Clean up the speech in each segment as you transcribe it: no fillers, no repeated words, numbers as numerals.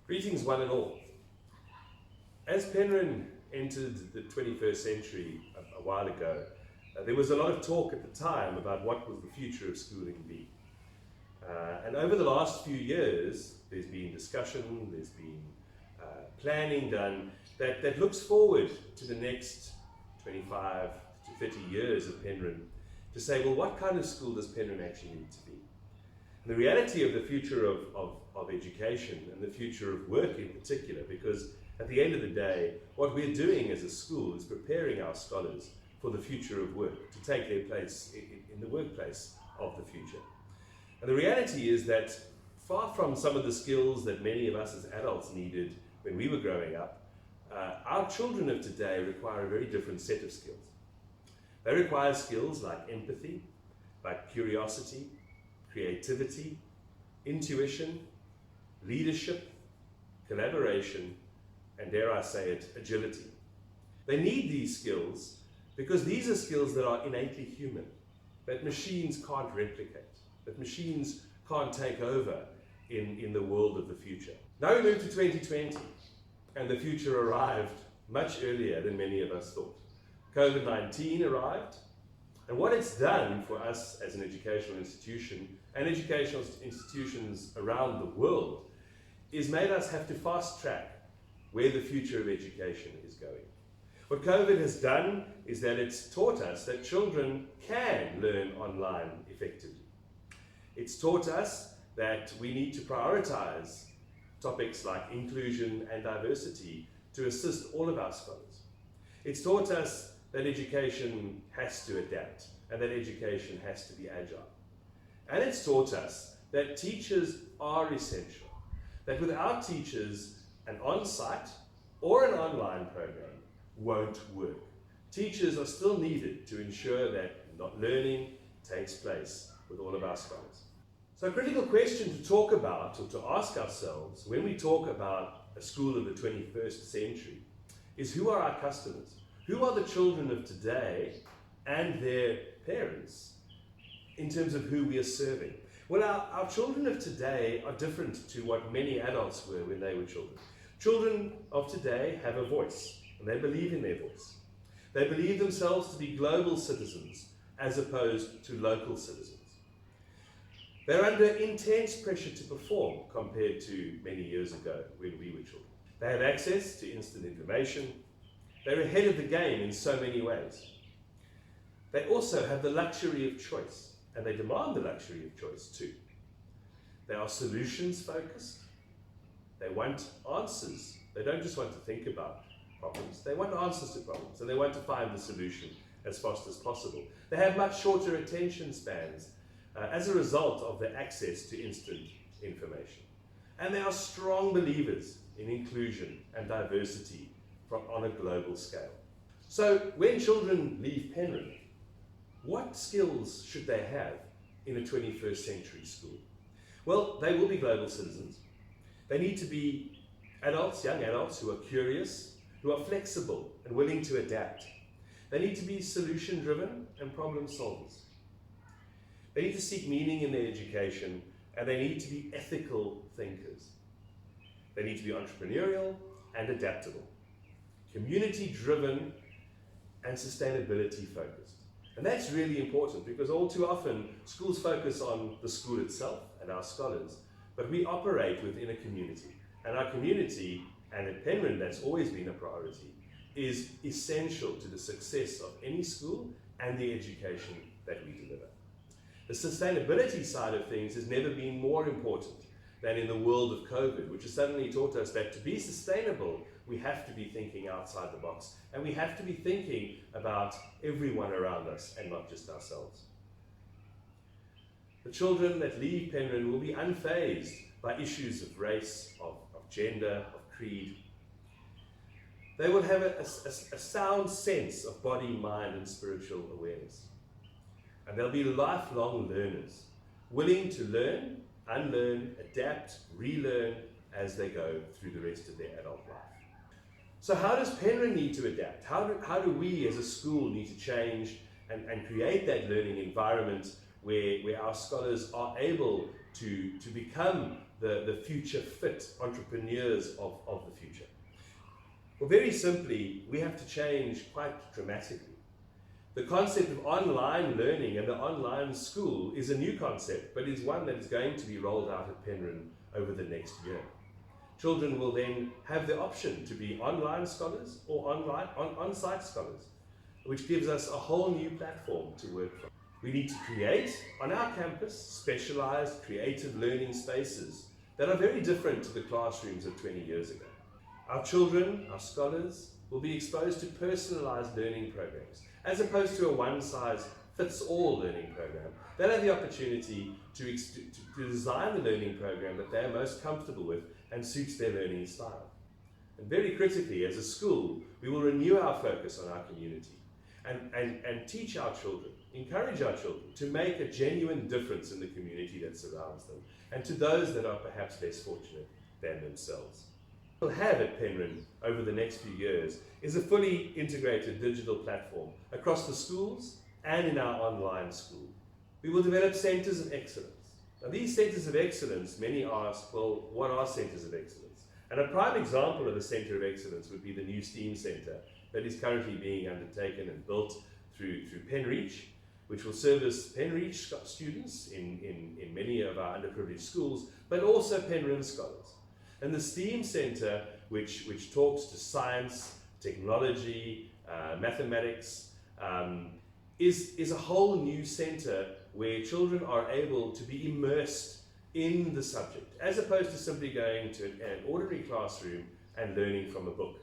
Greetings one and all. As Penryn entered the 21st century a while ago, there was a lot of talk at the time about what would the future of schooling be. And over the last few years, there's been discussion, there's been planning done that looks forward to the next 25 to 30 years of Penryn to say, well, what kind of school does Penryn actually need to be? And the reality of the future of education and the future of work in particular, because at the end of the day, what we're doing as a school is preparing our scholars for the future of work, to take their place in the workplace of the future. And the reality is that far from some of the skills that many of us as adults needed when we were growing up, our children of today require a very different set of skills. They require skills like empathy, like curiosity, creativity, intuition, leadership, collaboration, and dare I say it, agility. They need these skills because these are skills that are innately human, that machines can't replicate, that machines can't take over in the world of the future. Now we move to 2020, and the future arrived much earlier than many of us thought. COVID-19 arrived, and what it's done for us as an educational institution and educational institutions around the world is made us have to fast track where the future of education is going. What COVID has done is that it's taught us that children can learn online effectively. It's taught us that we need to prioritize topics like inclusion and diversity to assist all of our scholars. It's taught us that education has to adapt and that education has to be agile. And it's taught us that teachers are essential, that without teachers, an on-site or an online program won't work. Teachers are still needed to ensure that learning takes place with all of our scholars. So a critical question to talk about or to ask ourselves when we talk about a school of the 21st century is, who are our customers? Who are the children of today and their parents in terms of who we are serving? Well, our children of today are different to what many adults were when they were children. Children of today have a voice, and they believe in their voice. They believe themselves to be global citizens as opposed to local citizens. They're under intense pressure to perform compared to many years ago when we were children. They have access to instant information. They're ahead of the game in so many ways. They also have the luxury of choice, and they demand the luxury of choice too. They are solutions focused. They want answers. They don't just want to think about problems. They want answers to problems, and they want to find the solution as fast as possible. They have much shorter attention spans as a result of the access to instant information. And they are strong believers in inclusion and diversity on a global scale. So when children leave Penryn, what skills should they have in a 21st century school? Well, they will be global citizens. They need to be adults, young adults, who are curious, who are flexible and willing to adapt. They need to be solution-driven and problem solvers. They need to seek meaning in their education, and they need to be ethical thinkers. They need to be entrepreneurial and adaptable, community-driven and sustainability-focused. And that's really important, because all too often schools focus on the school itself and our scholars, but we operate within a community. And our community, and at Penryn that's always been a priority, is essential to the success of any school and the education that we deliver. The sustainability side of things has never been more important than in the world of COVID, which has suddenly taught us that to be sustainable, we have to be thinking outside the box, and we have to be thinking about everyone around us and not just ourselves. The children that leave Penryn will be unfazed by issues of race, of gender, of creed. They will have a sound sense of body, mind, and spiritual awareness. And they'll be lifelong learners, willing to learn, unlearn, adapt, relearn as they go through the rest of their adult life. So how does Penryn need to adapt? How do we as a school need to change and create that learning environment where our scholars are able to become the future fit entrepreneurs of the future? Well, very simply, we have to change quite dramatically. The concept of online learning and the online school is a new concept, but is one that is going to be rolled out at Penryn over the next year. Children will then have the option to be online scholars or on-site scholars, which gives us a whole new platform to work from. We need to create on our campus specialized creative learning spaces that are very different to the classrooms of 20 years ago. Our children, our scholars, will be exposed to personalized learning programs, as opposed to a one-size-fits-all learning program. They'll have the opportunity to design the learning program that they're most comfortable with and suits their learning style. And very critically, as a school, we will renew our focus on our community and teach our children, encourage our children to make a genuine difference in the community that surrounds them and to those that are perhaps less fortunate than themselves. What we'll have at Penryn over the next few years is a fully integrated digital platform across the schools and in our online school. We will develop centres of excellence. Now, these centres of excellence, many ask, well, what are centres of excellence? And a prime example of a centre of excellence would be the new STEAM centre that is currently being undertaken and built through Penrith, which will service Penrith students in many of our underprivileged schools, but also Penryn scholars. And the STEAM Centre, which talks to science, technology, mathematics, is a whole new centre where children are able to be immersed in the subject, as opposed to simply going to an ordinary classroom and learning from a book.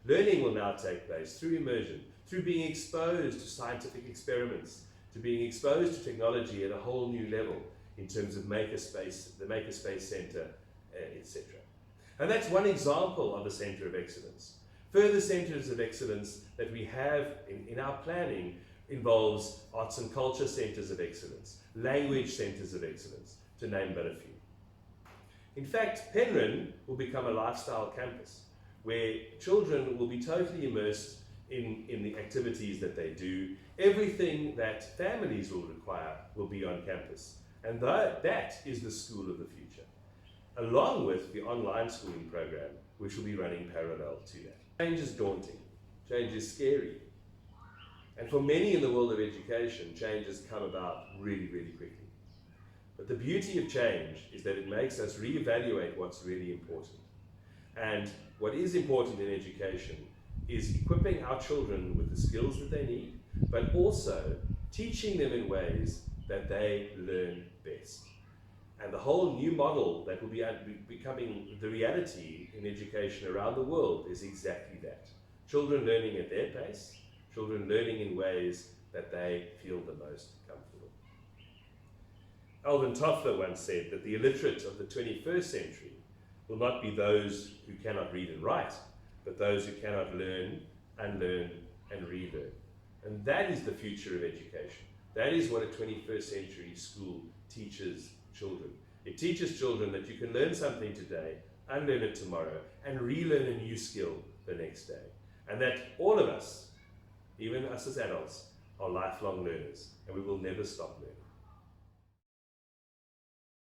Learning will now take place through immersion, through being exposed to scientific experiments, to being exposed to technology at a whole new level in terms of Makerspace, the Makerspace Centre, etc. And that's one example of a centre of excellence. Further centres of excellence that we have in our planning involves arts and culture centres of excellence, language centres of excellence, to name but a few. In fact, Penryn will become a lifestyle campus where children will be totally immersed in the activities that they do. Everything that families will require will be on campus. And that is the school of the future, along with the online schooling program, which will be running parallel to that. Change is daunting. Change is scary. And for many in the world of education, change has come about really, really quickly. But the beauty of change is that it makes us reevaluate what's really important. And what is important in education is equipping our children with the skills that they need, but also teaching them in ways that they learn best. And the whole new model that will be becoming the reality in education around the world is exactly that. Children learning at their pace, children learning in ways that they feel the most comfortable. Alvin Toffler once said that the illiterate of the 21st century will not be those who cannot read and write, but those who cannot learn, unlearn, and relearn. And that is the future of education. That is what a 21st century school teaches children. It teaches children that you can learn something today, unlearn it tomorrow, and relearn a new skill the next day. And that all of us, even us as adults, are lifelong learners, and we will never stop learning.